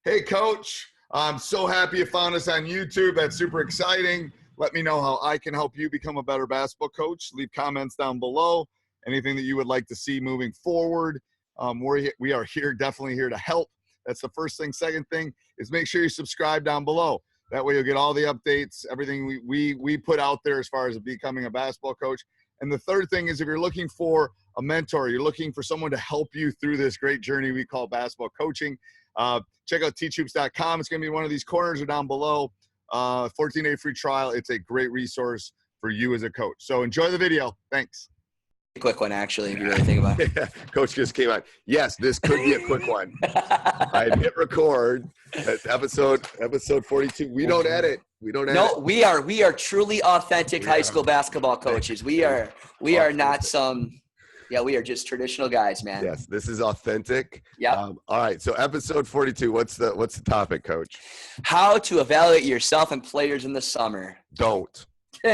Hey, Coach. I'm so happy you found us on YouTube. That's super exciting. Let me know how I can help you become a better basketball coach. Leave comments down below. Anything that you would like to see moving forward. We are here, definitely here to help. That's the first thing. Second thing is make sure you subscribe down below. That way you'll get all the updates, everything we put out there as far as becoming a basketball coach. And the third thing is if you're looking for a mentor, you're looking for someone to help you through this great journey we call basketball coaching, check out teachhoops.com. It's going to be one of these corners or down below. 14-day free trial. It's a great resource for you as a coach. So enjoy the video. Thanks. A quick one, actually, if you really think about it. Yeah, Coach just came out. Yes, this could be a quick one. I hit record. That's episode 42. We don't edit. No, we are truly authentic high school basketball coaches. We are not some. Yeah, we are just traditional guys, man. Yes, this is authentic. Yeah. All right, so episode 42. What's the topic, Coach? How to evaluate yourself and players in the summer. Don't. All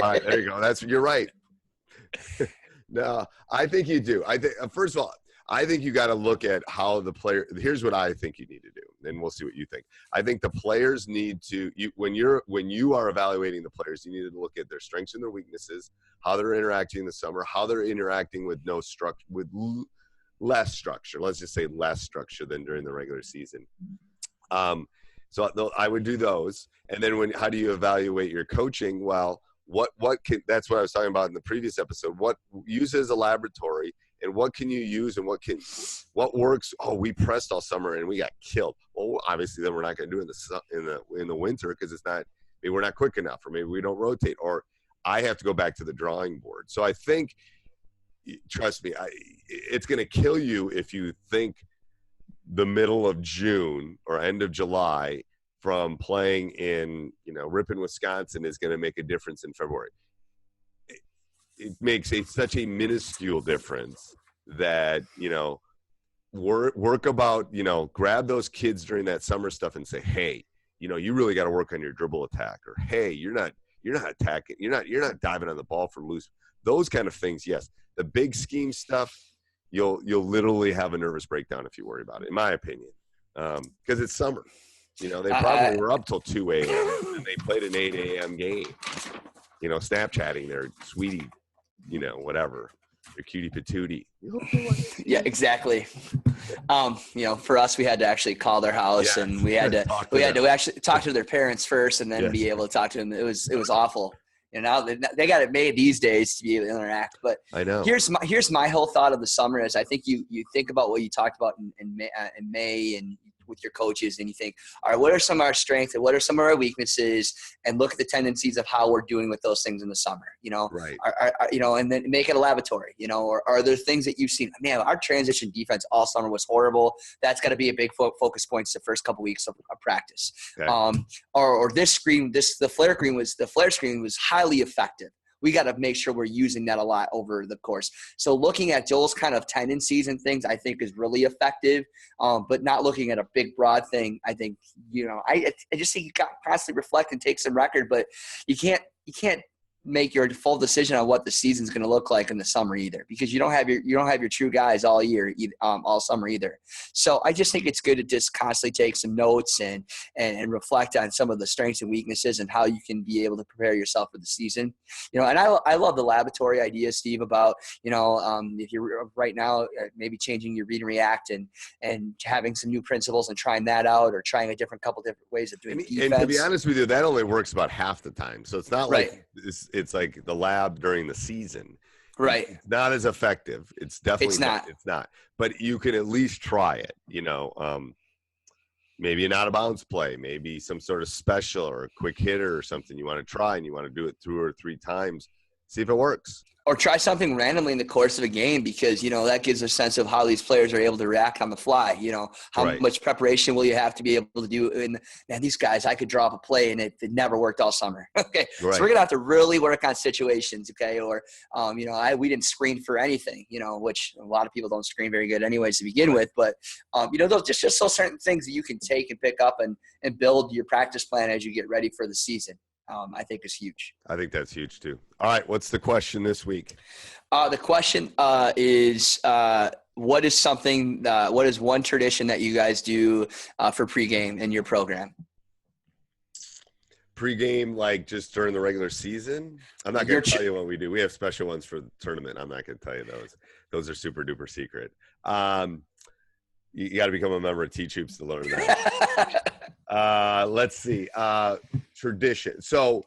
right, there you go. You're right. No, I think you do. I think first of all, I think you got to look at how the player. Here's what I think you need to do, and we'll see what you think. I think the players need to. When you are evaluating the players, you need to look at their strengths and their weaknesses, how they're interacting in the summer, how they're interacting with less structure. Let's just say less structure than during the regular season. So I would do those, and then how do you evaluate your coaching? Well, that's what I was talking about in the previous episode. What use as a laboratory, and what can you use, and what works? Oh, we pressed all summer and we got killed. Well, obviously then we're not going to do it in the winter because maybe we're not quick enough, or maybe we don't rotate, or I have to go back to the drawing board. So I think, trust me, it's going to kill you if you think the middle of June or end of July from playing in, Ripon, Wisconsin is going to make a difference in February. It makes such a minuscule difference that, work about, grab those kids during that summer stuff and say, hey, you really got to work on your dribble attack, or, hey, you're not attacking. You're not diving on the ball for loose. Those kind of things. Yes. The big scheme stuff, you'll literally have a nervous breakdown if you worry about it, in my opinion. Because it's summer. They probably were up till 2 a.m. and they played an 8 a.m. game, Snapchatting their sweetie, whatever, their cutie patootie. Yeah, exactly. For us, we had to actually call their house, and we had to actually talk to their parents first and then be able to talk to them. It was awful. Now they got it made these days to be able to interact. But I know. Here's my whole thought of the summer is I think you think about what you talked about in May and with your coaches, and you think, all right, what are some of our strengths and what are some of our weaknesses, and look at the tendencies of how we're doing with those things in the summer, right. And then make it a laboratory, or are there things that you've seen? Man, our transition defense all summer was horrible. That's got to be a big focus point the first couple weeks of practice. Okay. Or this screen, the flare screen was highly effective. We got to make sure we're using that a lot over the course. So looking at Joel's kind of tendencies and things, I think is really effective. But not looking at a big, broad thing. I think, I just think you got to constantly reflect and take some record, but you can't make your full decision on what the season's going to look like in the summer either, because you don't have your true guys all year, all summer either. So I just think it's good to just constantly take some notes and reflect on some of the strengths and weaknesses and how you can be able to prepare yourself for the season. And I love the laboratory idea, Steve, about, if you're right now, maybe changing your read and react and having some new principles and trying that out, or trying a couple different ways of doing defense. And to be honest with you, that only works about half the time. So it's not like it's like the lab during the season. Right. It's not as effective. It's definitely it's not. But you can at least try it, maybe an out of bounds play, maybe some sort of special or a quick hitter or something you want to try, and you want to do it 2 or 3 times, see if it works. Or try something randomly in the course of a game, because, that gives a sense of how these players are able to react on the fly. How much preparation will you have to be able to do? And man, these guys, I could draw up a play and it never worked all summer. Okay. Right. So we're going to have to really work on situations. Okay. Or, we didn't screen for anything, which a lot of people don't screen very good anyways to begin with. But, those just so certain things that you can take and pick up and build your practice plan as you get ready for the season. I think is huge. I think that's huge too. All right. What's the question this week? The question is, what is something, what is one tradition that you guys do for pregame in your program? Pregame, like just during the regular season? I'm not going to tell you what we do. We have special ones for the tournament. I'm not going to tell you those. Those are super duper secret. You got to become a member of T-Troops to learn that. Let's see. Tradition. So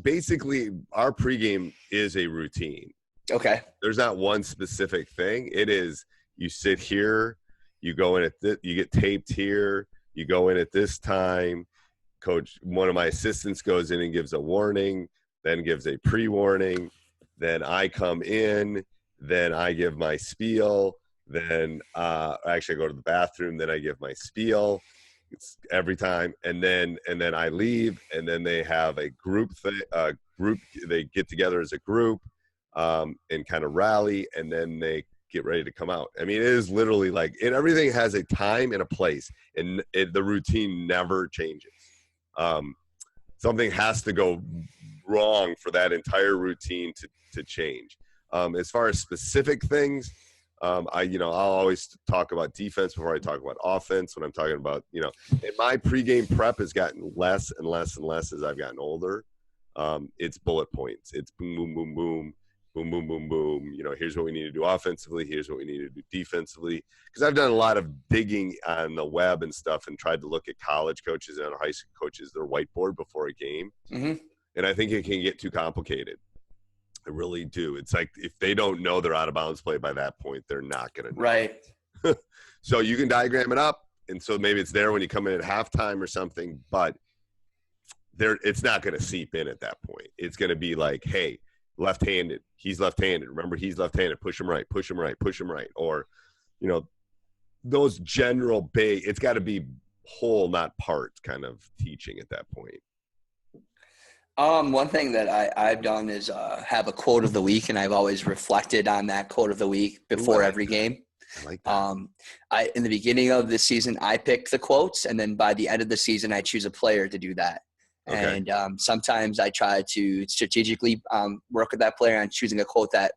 basically our pregame is a routine. Okay. There's not one specific thing. It is, you sit here, you go in you get taped here, you go in at this time. Coach, one of my assistants goes in and gives a warning, then gives a pre-warning. Then I come in, then I give my spiel. Then actually I go to the bathroom, then I give my spiel. It's every time, and then I leave, and then they have a group. They get together as a group and kind of rally, and then they get ready to come out. I mean, it is literally like everything has a time and a place, and the routine never changes. Something has to go wrong for that entire routine to change. As far as specific things, I'll always talk about defense before I talk about offense. When I'm talking about, and my pregame prep has gotten less and less and less as I've gotten older. It's bullet points. It's boom, boom, boom, boom, boom, boom, boom, boom. Here's what we need to do offensively. Here's what we need to do defensively. Because I've done a lot of digging on the web and stuff and tried to look at college coaches and high school coaches, their whiteboard before a game. Mm-hmm. And I think it can get too complicated. I really do. It's like if they don't know their out of bounds play by that point, they're not going to know. Right. So you can diagram it up. And so maybe it's there when you come in at halftime or something, but it's not going to seep in at that point. It's going to be like, hey, left-handed. He's left-handed. Remember, he's left-handed. Push him right. Push him right. Push him right. Or, those general big. It's got to be whole, not part, kind of teaching at that point. One thing that I've done is have a quote of the week, and I've always reflected on that quote of the week before every game. I like that. In the beginning of the season, I pick the quotes, and then by the end of the season, I choose a player to do that. Okay. And sometimes I try to strategically work with that player on choosing a quote that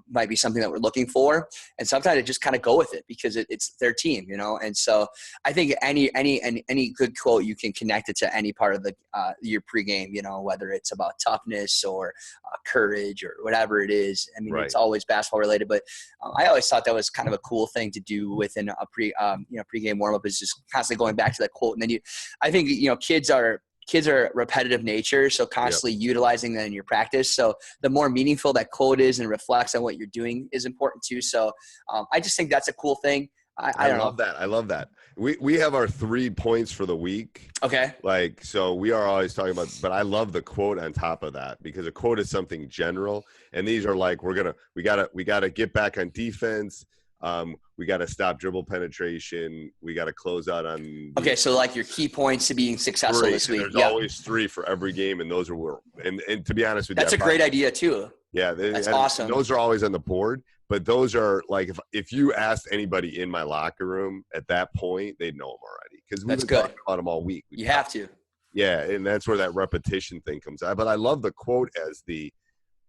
might be something that we're looking for. And sometimes I just kind of go with it because it's their team, And so I think any good quote, you can connect it to any part of your pregame, whether it's about toughness or courage or whatever it is. I mean, It's always basketball related, but I always thought that was kind of a cool thing to do within a pregame warm up is just constantly going back to that quote. And then I think kids are repetitive nature, so constantly utilizing that in your practice. So the more meaningful that quote is and reflects on what you're doing is important too. So I just think that's a cool thing. I love that. I love that. We have our 3 points for the week. Okay. So we are always talking about, but I love the quote on top of that because a quote is something general. And these are like, we gotta get back on defense. We got to stop dribble penetration. We got to close out on. Okay, so like your key points to being successful this week. There's always 3 for every game, and those are and to be honest with you, that's a great idea too. Yeah, that's awesome. Those are always on the board, but those are like if you asked anybody in my locker room at that point, they'd know them already because we've been talking about them all week. You have to. Yeah, and that's where that repetition thing comes out. But I love the quote as the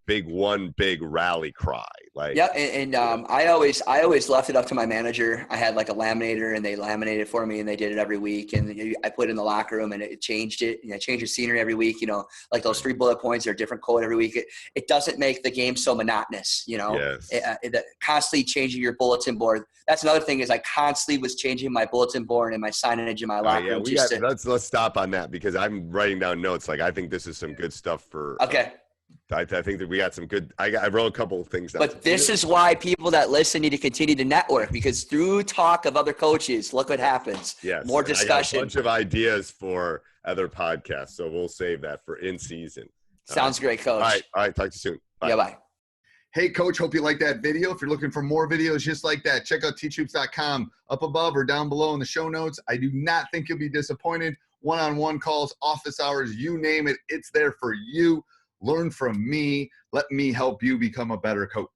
big rally cry. I always left it up to my manager. I had like a laminator and they laminated it for me and they did it every week and I put it in the locker room and it changed it. I changed the scenery every week, like those 3 bullet points are a different quote every week. It doesn't make the game so monotonous, Yes. Constantly changing your bulletin board. That's another thing is I constantly was changing my bulletin board and my signage in my locker room. Let's stop on that because I'm writing down notes. Like I think this is some good stuff for okay. I think that we got some good. I wrote a couple of things down. But this is why people that listen need to continue to network because through talk of other coaches, look what happens. Yes, more discussion. I got a bunch of ideas for other podcasts, so we'll save that for in season. Sounds great, Coach. All right. Talk to you soon. Bye. Yeah, bye. Hey, Coach, hope you liked that video. If you're looking for more videos just like that, check out ttroops.com up above or down below in the show notes. I do not think you'll be disappointed. One-on-one calls, office hours, you name it, it's there for you. Learn from me. Let me help you become a better coach.